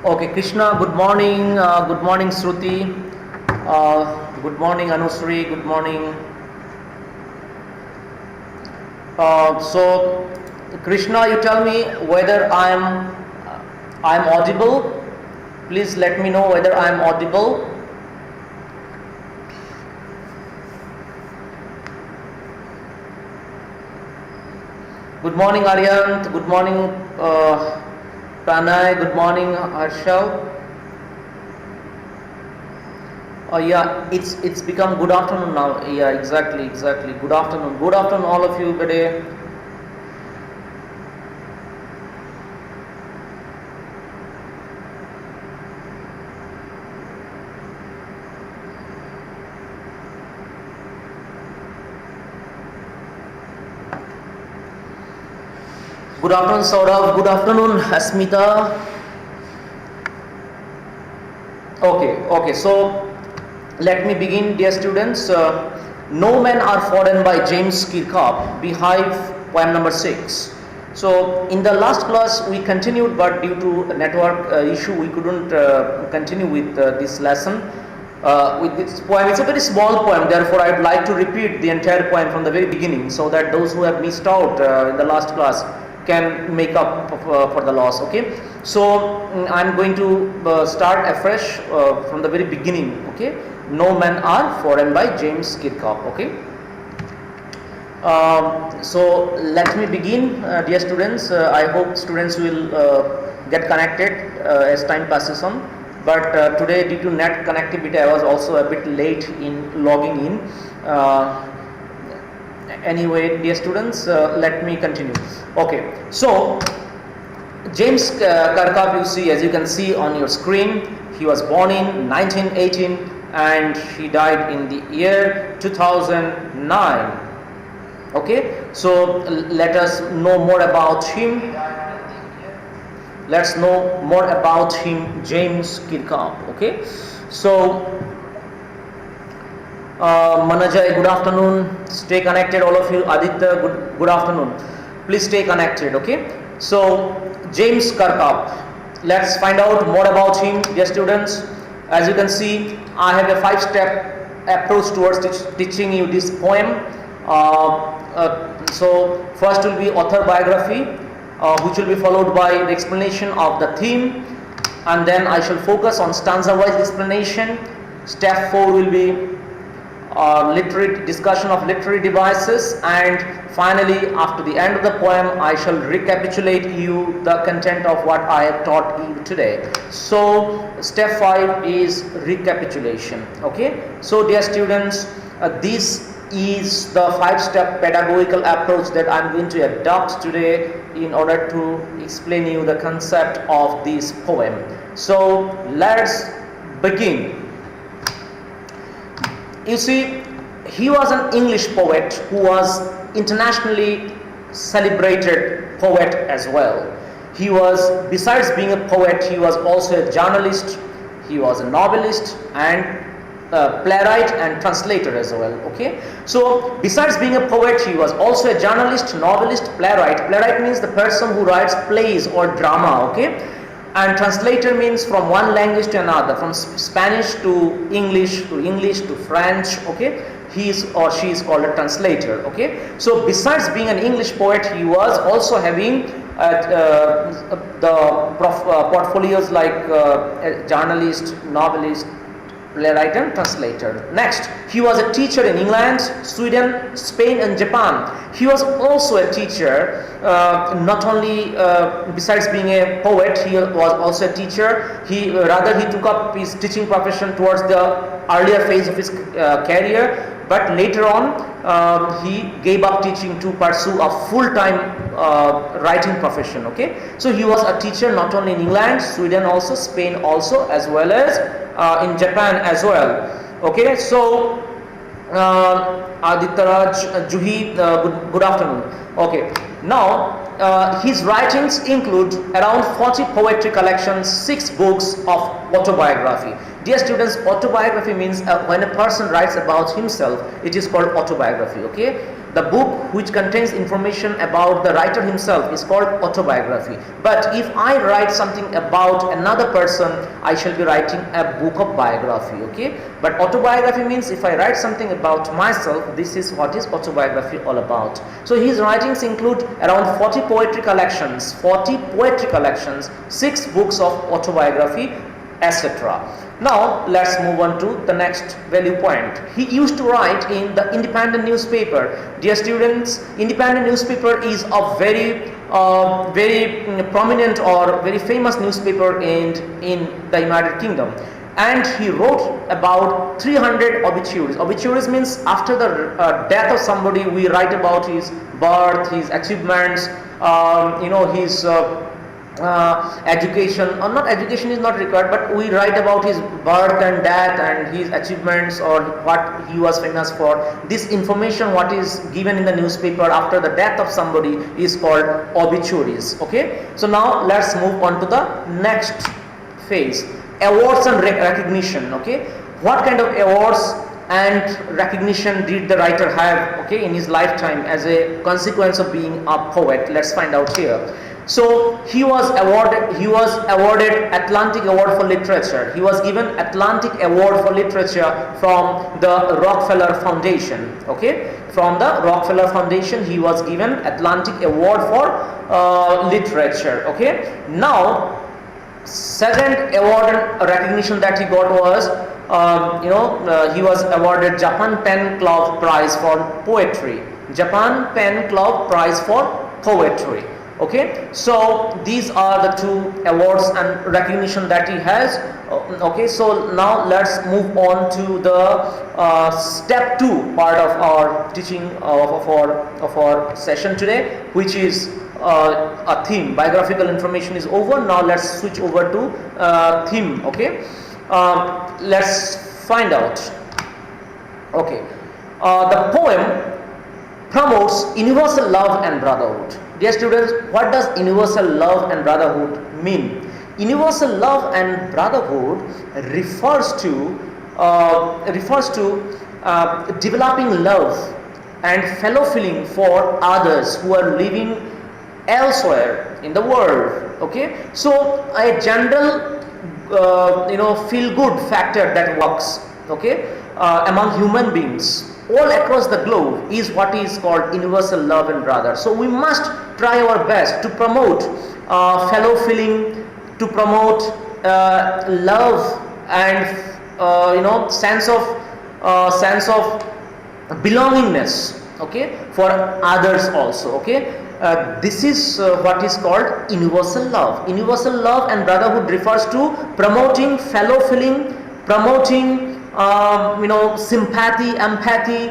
Okay, Krishna, good morning. Good morning, Shruti. Good morning, Anusri. Good morning. So, Krishna, you tell me whether I'm audible. Please let me know whether I'm audible. Good morning, Aryant. Good morning, Pranay. Good morning, Harshal. Yeah, it's become good afternoon now. Yeah, exactly. Good afternoon. Good afternoon, all of you. Good day. Good afternoon, Saurav. Good afternoon, Asmita. Okay. So let me begin, dear students. No Men Are Foreign by James Kirkhope. Behive, poem number 6. So in the last class we continued, but due to a network issue we couldn't continue with this lesson. With this poem, it's a very small poem, therefore I would like to repeat the entire poem from the very beginning, so that those who have missed out in the last class can make up for the loss. Okay, so I'm going to start afresh from the very beginning. Okay, No Men Are Foreign by James Kirkhope. Okay, so let me begin, dear students. I hope students will get connected as time passes on. But today, due to net connectivity, I was also a bit late in logging in. Anyway, dear students, let me continue. Okay, so James Kirkhope, you see, as you can see on your screen, he was born in 1918 and he died in the year 2009. Okay, so let us know more about him. Let's know more about him, James Kirkhope. Okay, so Manajay, good afternoon. Stay connected, all of you. Aditya, good afternoon. Please stay connected. Okay, so James Kirkhope. Let's find out more about him, dear students. As you can see, I have a 5-step approach towards teaching you this poem. So first will be author biography, which will be followed by the explanation of the theme, and then I shall focus on stanza-wise explanation. Step 4 will be literary discussion of literary devices, and finally, after the end of the poem, I shall recapitulate you the content of what I have taught you today. So step 5 is recapitulation. Okay, so dear students, this is the 5-step pedagogical approach that I'm going to adopt today in order to explain you the concept of this poem. So let's begin. You see, he was an English poet who was internationally celebrated poet as well. He was, besides being a poet, he was also a journalist, he was a novelist, and playwright and translator as well. Okay, so besides being a poet, he was also a journalist, novelist, playwright. Playwright means the person who writes plays or drama. Okay, and translator means from one language to another, from Spanish to English to French. Okay, he is or she is called a translator. Okay, so besides being an English poet, he was also having portfolios like journalist, novelist, playwright and translator. Next, he was a teacher in England, Sweden, Spain and Japan. He was also a teacher, not only besides being a poet, he was also a teacher. He took up his teaching profession towards the earlier phase of his career, but later on he gave up teaching to pursue a full-time writing profession. Okay, so he was a teacher not only in England, Sweden also, Spain also, as well as in Japan as well. Okay, so Aditya Juhi, good afternoon. Okay, now his writings include around 40 poetry collections, 6 books of autobiography. Dear students, autobiography means when a person writes about himself, it is called autobiography. Okay, The book which contains information about the writer himself is called autobiography. But if I write something about another person, I shall be writing a book of biography. Okay, but autobiography means if I write something about myself, this is what is autobiography all about. So his writings include around 40 poetry collections, 6 books of autobiography, etc. Now let's move on to the next value point. He used to write in the Independent newspaper. Dear students, Independent newspaper is a very prominent or very famous newspaper in the United Kingdom. And he wrote about 300 obituaries. Obituaries means after the death of somebody, we write about his birth, his achievements, his education, or not education is not required, but we write about his birth and death and his achievements or what he was famous for. This information what is given in the newspaper after the death of somebody is called obituaries. Okay, so now let's move on to the next phase, awards and recognition. Okay, what kind of awards and recognition did the writer have, okay, in his lifetime as a consequence of being a poet? Let's find out here. So he was awarded Atlantic Award for Literature. He was given Atlantic Award for Literature from the Rockefeller Foundation. Okay, from the Rockefeller Foundation he was given Atlantic Award for Literature. Okay, now second award and recognition that he got was he was awarded Japan Pen Club Prize for Poetry. Japan Pen Club Prize for Poetry. Okay, so these are the 2 awards and recognition that he has. Okay, so now let's move on to the step 2 part of our teaching of our session today, which is a theme. Biographical information is over. Now let's switch over to theme. Okay, let's find out. Okay, the poem promotes universal love and brotherhood. Dear students, what does universal love and brotherhood mean? Universal love and brotherhood refers to developing love and fellow feeling for others who are living elsewhere in the world. Okay, so a general feel good factor that works, okay, among human beings all across the globe is what is called universal love and brother. So we must try our best to promote fellow feeling, to promote love and sense of belongingness, okay, for others also. Okay, this is what is called universal love. Universal love and brotherhood refers to promoting fellow feeling, promoting sympathy, empathy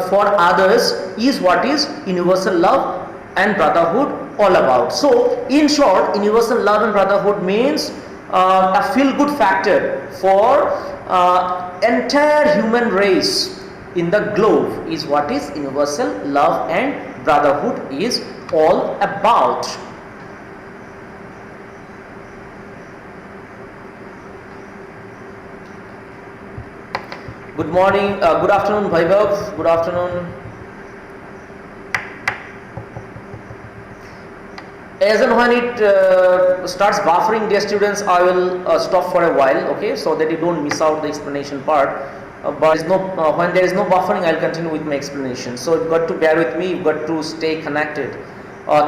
for others is what is universal love and brotherhood all about. So in short, universal love and brotherhood means a feel good factor for entire human race in the globe is what is universal love and brotherhood is all about. Good morning, good afternoon, Vaibhav. Good afternoon. As and when it starts buffering, dear students, I will stop for a while, okay, so that you don't miss out the explanation part. But when there is no buffering, I'll continue with my explanation. So you've got to bear with me, you've got to stay connected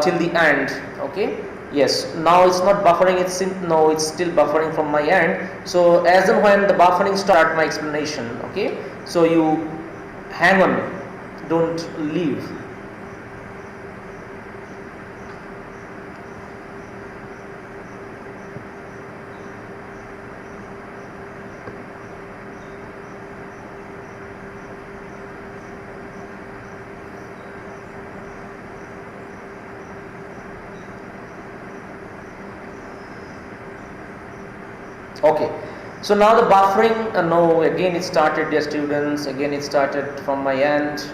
till the end, okay. Yes, now it's not buffering, it's still buffering from my end. So as and when the buffering starts, my explanation, okay. So you hang on, don't leave. Okay, so now the buffering, again it started, dear students, again it started from my end.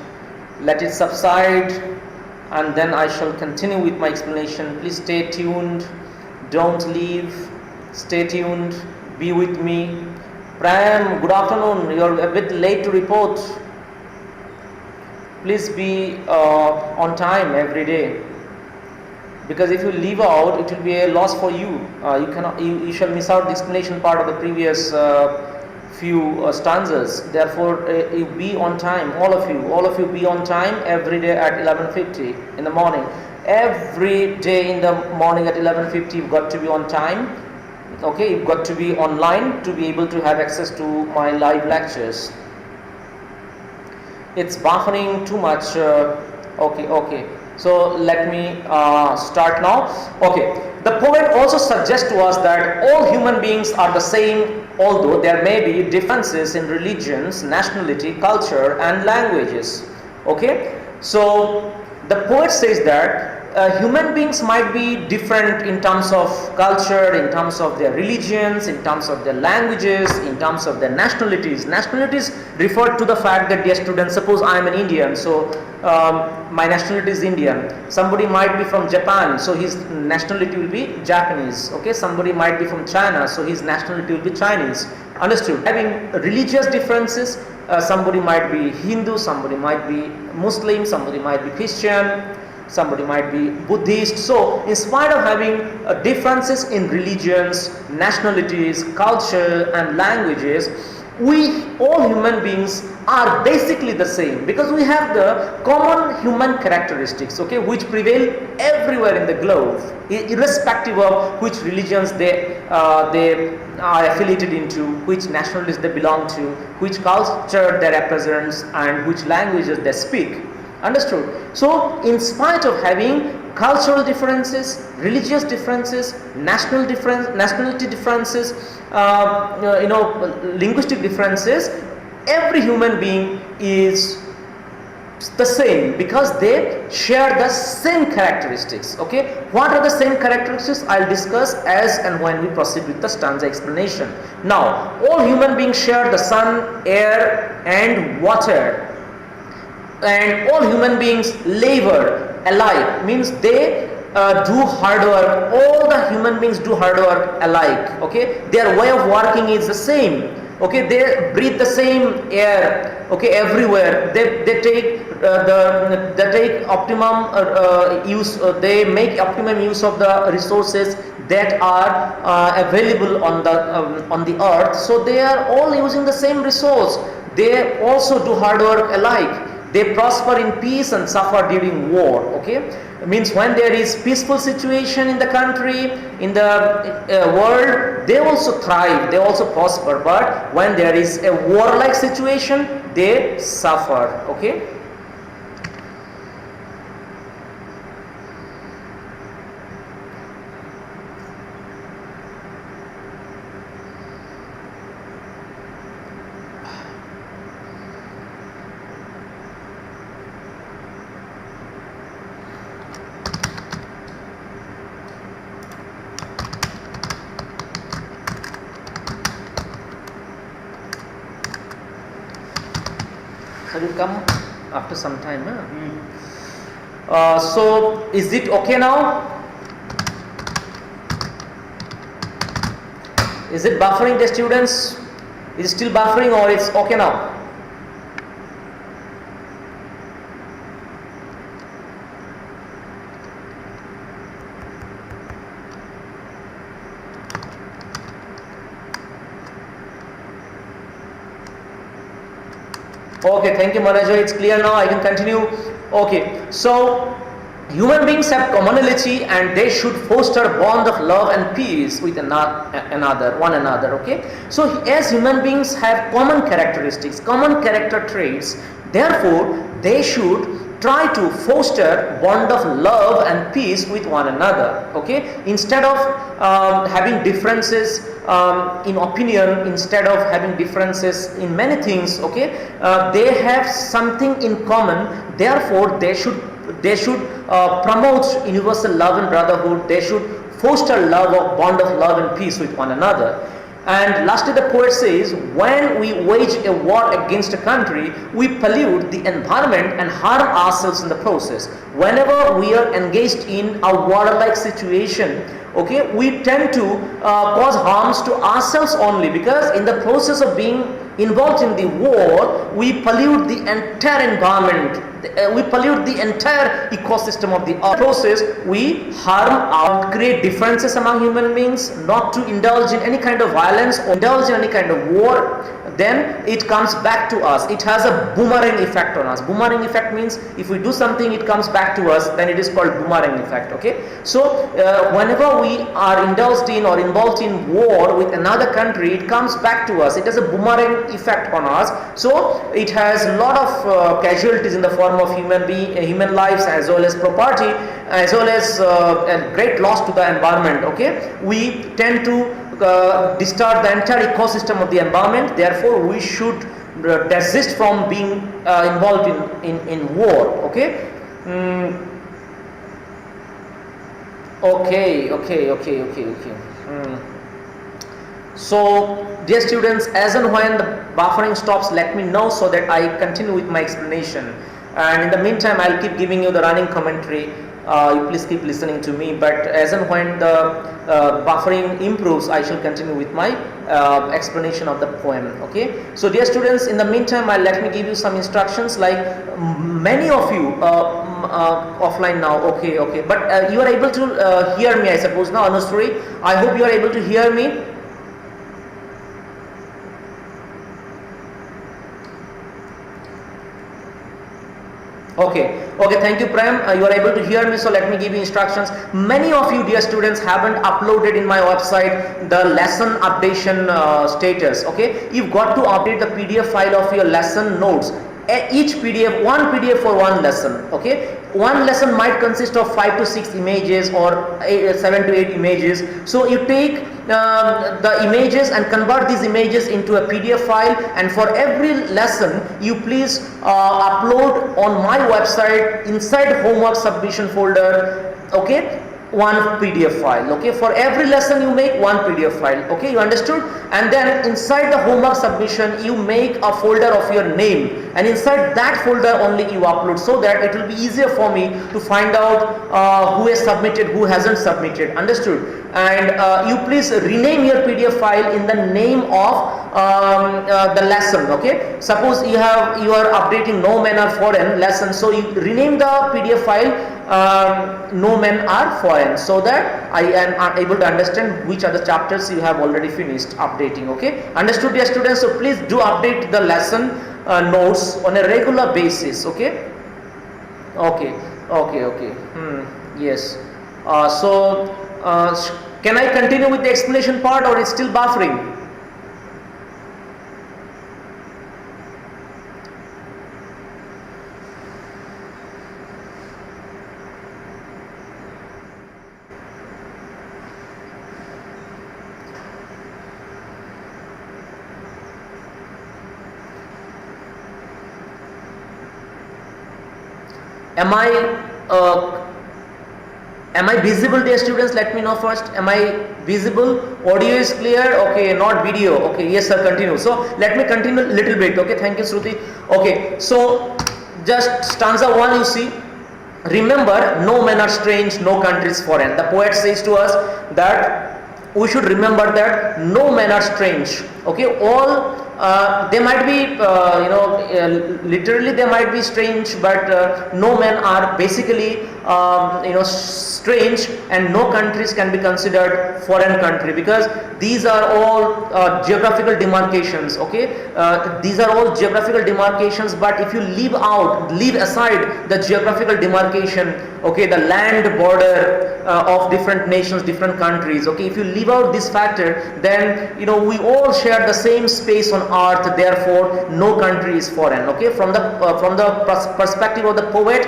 Let it subside and then I shall continue with my explanation. Please stay tuned, don't leave, stay tuned, be with me. Prem, good afternoon, you're a bit late to report. please be on time every day, because if you leave out, it will be a loss for you. You shall miss out the explanation part of the previous few stanzas. Therefore, you be on time, all of you be on time every day at 11:50 in the morning. Every day in the morning at 11:50 you've got to be on time. Okay, you've got to be online to be able to have access to my live lectures. It's buffering too much. Okay. So let me start now. Okay, the poet also suggests to us that all human beings are the same, although there may be differences in religions, nationality, culture and languages. Okay, so the poet says that human beings might be different in terms of culture, in terms of their religions, in terms of their languages, in terms of their nationalities. Nationalities refer to the fact that, dear students, suppose I am an Indian, so my nationality is Indian. Somebody might be from Japan, so his nationality will be Japanese. Okay, somebody might be from China, so his nationality will be Chinese. Understood? Having religious differences, somebody might be Hindu, somebody might be Muslim, somebody might be Christian, somebody might be Buddhist. So in spite of having differences in religions, nationalities, culture and languages, we all human beings are basically the same, because we have the common human characteristics, okay, which prevail everywhere in the globe, irrespective of which religions they are affiliated into, which nationalities they belong to, which culture they represent and which languages they speak. Understood? So in spite of having cultural differences, religious differences, nationality differences, linguistic differences, every human being is the same because they share the same characteristics. Okay, what are the same characteristics? I'll discuss as and when we proceed with the stanza explanation. Now, all human beings share the sun, air and water. And all human beings labor alike, means they do hard work. All the human beings do hard work alike. Okay, their way of working is the same. Okay, they breathe the same air. Okay, everywhere they take optimum use. They make optimum use of the resources that are available on the earth. So they are all using the same resource. They also do hard work alike. They prosper in peace and suffer during war. Okay, it means when there is peaceful situation in the country, in the world, they also thrive, they also prosper. But when there is a warlike situation, they suffer. Okay. Will come after some time. So is it okay now? Is it buffering, the students? Is it still buffering or it's okay now? Okay, thank you Manager, it's clear now, I can continue. Okay, so human beings have commonality and they should foster a bond of love and peace with one another. Okay, so as human beings have common characteristics, common character traits, therefore they should try to foster bond of love and peace with one another. Okay, instead of having differences in opinion, instead of having differences in many things, okay, they have something in common. Therefore they should promote universal love and brotherhood. They should foster bond of love and peace with one another. And lastly, the poet says, when we wage a war against a country, we pollute the environment and harm ourselves in the process. Whenever we are engaged in a war-like situation, okay, we tend to cause harms to ourselves only, because in the process of being involved in the war, we pollute the entire environment, we pollute the entire ecosystem of the process. We harm or create differences among human beings, not to indulge in any kind of violence or indulge in any kind of war. Then it comes back to us. It has a boomerang effect on us. Boomerang effect means if we do something, it comes back to us, then it is called boomerang effect. Okay, so whenever we are indulged in or involved in war with another country, it comes back to us. It has a boomerang effect on us. So it has a lot of casualties in the form of human lives, as well as property, as well as a great loss to the environment. Okay, we tend to disturb the entire ecosystem of the environment. Therefore, we should desist from being involved in war. Okay. Okay. So, dear students, as and when the buffering stops, let me know so that I continue with my explanation. And in the meantime, I'll keep giving you the running commentary. You please keep listening to me. But as and when the buffering improves, I shall continue with my explanation of the poem. Okay. So, dear students, in the meantime, let me give you some instructions. Like many of you offline now. Okay. But you are able to hear me, I suppose. Now, Anusri, I hope you are able to hear me. Okay, thank you, Prem. You are able to hear me, so let me give you instructions. Many of you, dear students, haven't uploaded in my website the lesson updation status. Okay, you've got to update the PDF file of your lesson notes. Each PDF, one PDF for one lesson. Okay, one lesson might consist of 5 to 6 images or 7 to 8 images. So you take the images and convert these images into a PDF file, and for every lesson you please upload on my website inside homework submission folder. Okay, one PDF file. Okay, for every lesson you make one PDF file. Okay, you understood? And then inside the homework submission you make a folder of your name, and inside that folder only you upload, so that it will be easier for me to find out who has submitted, who hasn't submitted. Understood? And you please rename your PDF file in the name of the lesson. Okay, suppose you are updating No Men Are Foreign lesson, so you rename the PDF file No Men Are Foreign, so that I am able to understand which are the chapters you have already finished updating. Okay, understood, dear students? So please do update the lesson notes on a regular basis. Okay. Yes. So can I continue with the explanation part, or it's still buffering? Am I visible, dear students? Let me know first. Am I visible? Audio is clear? Okay, not video. Okay, yes sir, continue. So let me continue a little bit. Okay, thank you, Shruti. Okay, so just stanza 1 you see. Remember, no men are strange, no country is foreign. The poet says to us that we should remember that no men are strange. Okay, all they might be literally they might be strange, but no men are basically strange, and no countries can be considered foreign country, because these are all geographical demarcations. Okay, these are all geographical demarcations, but if you leave aside the geographical demarcation, okay, the land border of different nations, different countries, okay, if you leave out this factor, then we all share the same space on earth, therefore no country is foreign. Okay, from the perspective of the poet,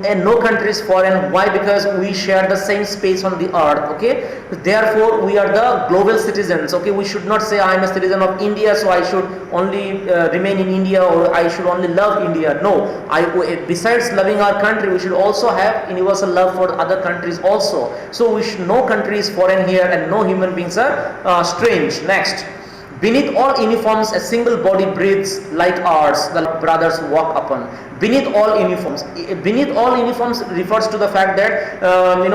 and no country is foreign. Why? Because we share the same space on the earth. Okay, therefore we are the global citizens. Okay, we should not say I am a citizen of India, so I should only remain in India, or I should only love India. No, besides loving our country, we should also have universal love for other countries also. So no country is foreign here, and no human beings are strange. Next, Beneath all uniforms, a single body breathes like ours, the brothers walk upon. Beneath all uniforms. Beneath all uniforms refers to the fact that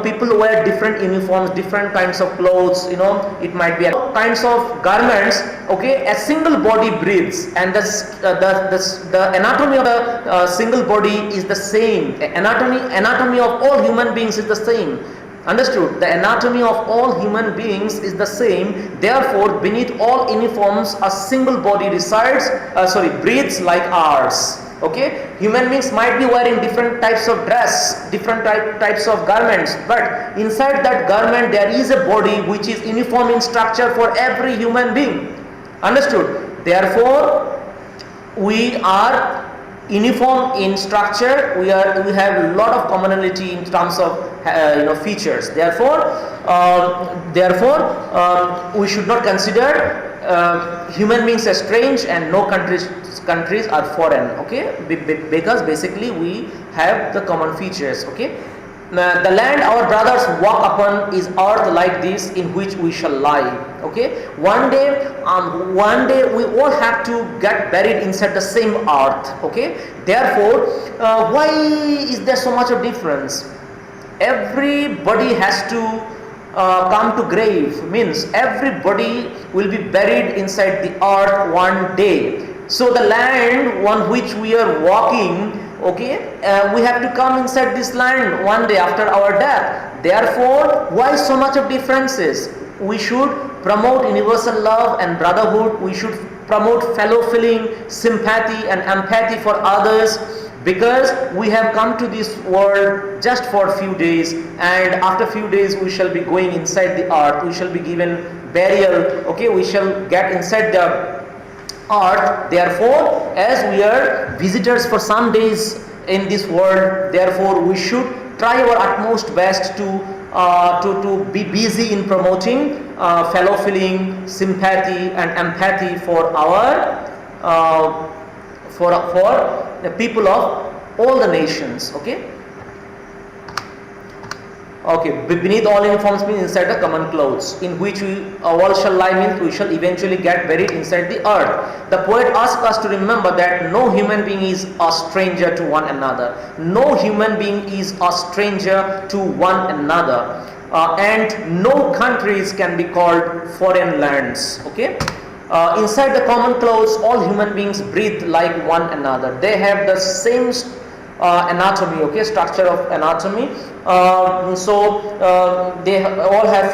people wear different uniforms, different kinds of clothes. It might be kinds of garments. Okay, a single body breathes, and the anatomy of the single body is the same. Anatomy of all human beings is the same. Understood? The anatomy of all human beings is the same. Therefore, beneath all uniforms, a single body breathes like ours. Okay, human beings might be wearing different types of dress, different types of garments, but inside that garment there is a body which is uniform in structure for every human being. Understood? Therefore, we are uniform in structure. We have a lot of commonality in terms of features. Therefore, we should not consider human beings as strange, and no countries are foreign. Okay, because basically we have the common features. Okay. The land our brothers walk upon is earth like this, in which we shall lie. Okay, one day we all have to get buried inside the same earth. Okay, therefore, why is there so much of difference? Everybody has to come to grave, means everybody will be buried inside the earth one day. So the land on which we are walking, we have to come inside this land one day after our death. Therefore, why so much of differences? We should promote universal love and brotherhood. We should promote fellow feeling, sympathy and empathy for others, because we have come to this world just for a few days, and after a few days we shall be going inside the earth. We shall be given burial. Okay, we shall get inside the earth. Therefore, as we are visitors for some days in this world, therefore we should try our utmost best to be busy in promoting fellow feeling, sympathy and empathy for our for the people of all the nations. Beneath all uniforms means inside the common clothes, in which we all shall lie, means we shall eventually get buried inside the earth. The poet asks us to remember that no human being is a stranger to one another. No human being is a stranger to one another. And no countries can be called foreign lands. Inside the common clothes, all human beings breathe like one another. They have the same anatomy, structure of anatomy. They all have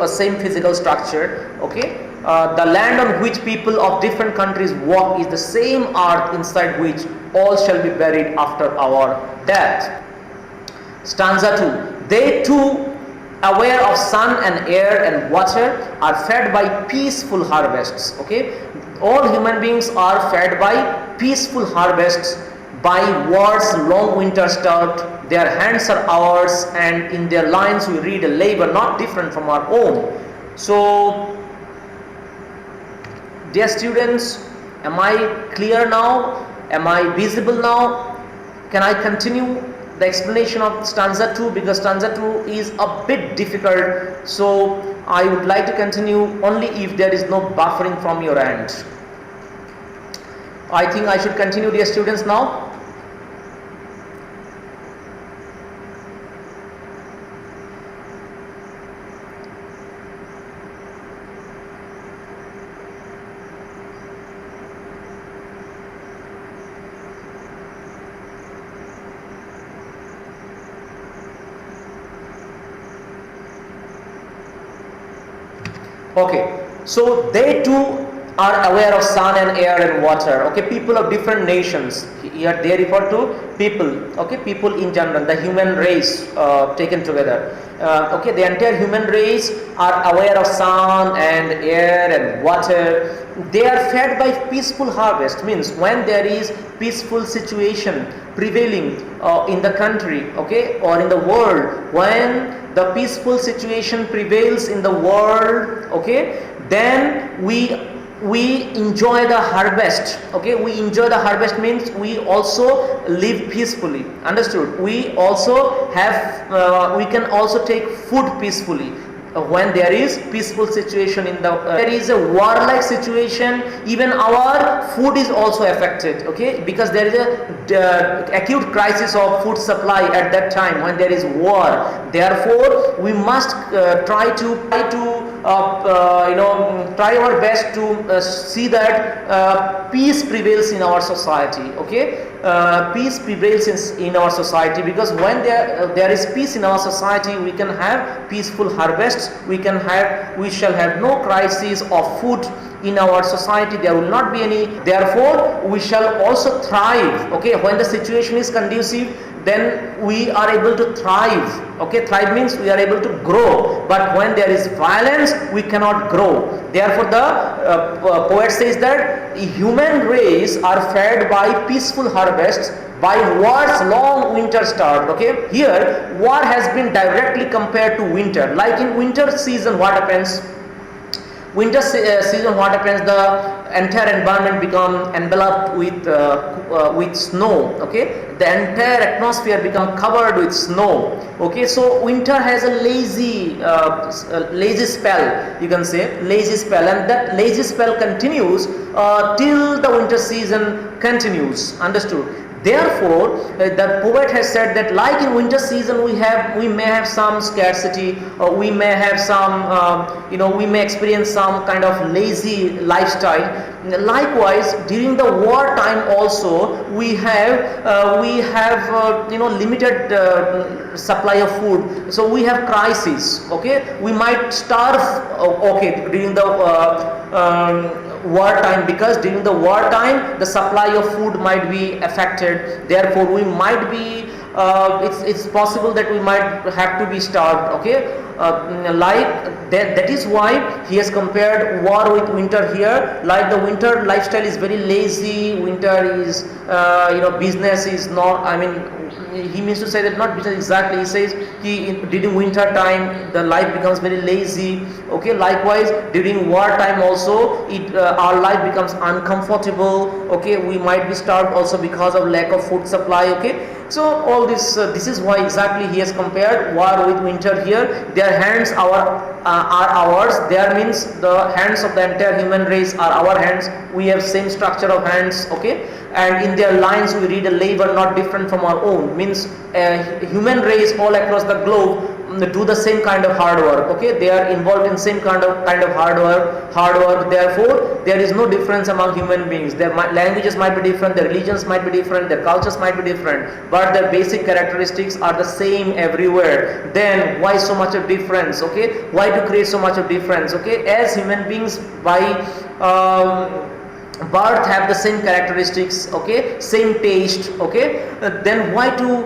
same physical structure. The land on which people of different countries walk is the same earth inside which all shall be buried after our death. Stanza 2. They too, aware of sun and air and water, are fed by peaceful harvests. All human beings are fed by peaceful harvests, by wars long winter start. Their hands are ours, and in their lines we read a labor not different from our own. So, dear students, am I clear now? Am I visible now? Can I continue the explanation of stanza 2, because stanza 2 is a bit difficult, so I would like to continue only if there is no buffering from your end. I think I should continue, dear students, now. So they too are aware of sun and air and water. People of different nations. Here they refer to people. People in general, the human race taken together. The entire human race are aware of sun and air and water. They are fed by peaceful harvest, means when there is peaceful situation prevailing in the country, or in the world, when the peaceful situation prevails in the world, then we enjoy the harvest. We enjoy the harvest means we also live peacefully. Understood? We also have we can also take food peacefully. when there is peaceful situation in the there is a warlike situation, even our food is also affected, okay, because there is a acute crisis of food supply at that time when there is war. Therefore we must try our best to see that peace prevails in our society, okay. Peace prevails in our society, because when there is peace in our society, we can have peaceful harvests, we shall have no crisis of food in our society, there will not be any. Therefore we shall also thrive, okay. When the situation is conducive, then we are able to thrive, okay. Thrive means we are able to grow, but when there is violence, we cannot grow. Therefore the poet says that human race are fed by peaceful harvests, by war's long winter start, okay. Here war has been directly compared to winter. Like in winter season, what happens? Season, what happens? The entire environment become enveloped with snow, okay. The entire atmosphere become covered with snow, okay. So winter has a lazy spell, you can say, lazy spell, and that lazy spell continues till the winter season continues. Understood? Therefore the poet has said that like in winter season we may have some scarcity, we may have some we may experience some kind of lazy lifestyle. Likewise during the war time also we have limited supply of food, so we have crisis, okay. We might starve, okay, during the war time, because during the war time the supply of food might be affected. Therefore we might be it's possible that we might have to be starved, okay. Like that is why he has compared war with winter here. Like the winter lifestyle is very lazy, winter is business is not, I mean, he means to say that not business exactly, he says during winter time the life becomes very lazy, okay. Likewise during war time also our life becomes uncomfortable, okay. We might be starved also because of lack of food supply, okay. So all this is why exactly he has compared war with winter here. Their hands are ours. There means the hands of the entire human race are our hands. We have same structure of hands, okay. And in their lines we read a labor not different from our own. Means human race all across the globe do the same kind of hard work, okay. They are involved in same kind of hard work. Therefore there is no difference among human beings. Their languages might be different, their religions might be different, their cultures might be different, but their basic characteristics are the same everywhere. Then why so much of difference, okay? Why to create so much of difference, okay? As human beings by birth have the same characteristics, okay, same taste, okay, then why to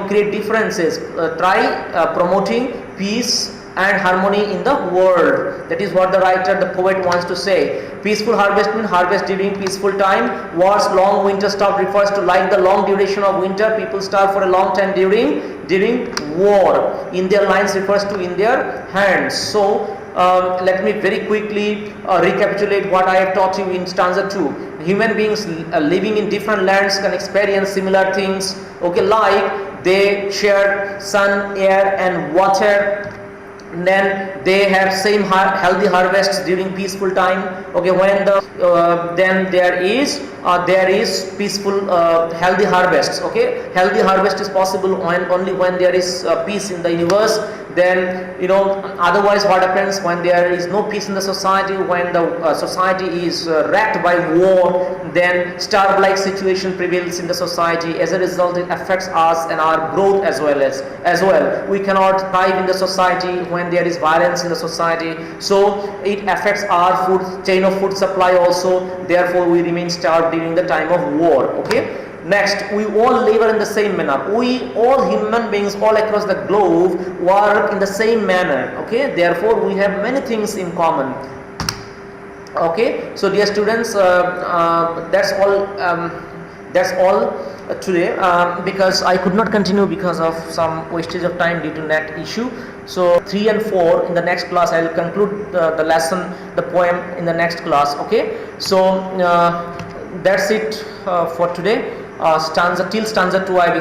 create differences? Try promoting peace and harmony in the world. That is what the writer, the poet wants to say. Peaceful harvest means harvest during peaceful time. War's long winter starve refers to like the long duration of winter, people starve for a long time during war. In their lines refers to in their hands. So let me very quickly recapitulate what I have taught you in stanza 2. Human beings living in different lands can experience similar things, okay, like they share sun, air and water. Then they have same healthy harvests during peaceful time, okay. When the then there is peaceful healthy harvests, okay. Healthy harvest is possible only when there is peace in the universe. Then otherwise what happens when there is no peace in the society, when the society is wrecked by war, then starve like situation prevails in the society. As a result it affects us and our growth as well. We cannot thrive in the society when there is violence in the society, so it affects our chain of food supply also. Therefore we remain starved during the time of war, okay. Next, we all labor in the same manner. We all human beings all across the globe work in the same manner, okay. Therefore we have many things in common, okay. So dear students, that's all today, because I could not continue because of some wastage of time due to net issue. So 3 and 4 in the next class I will conclude the lesson, the poem in the next class, okay. So that's it for today. Stanza 2 I have explained.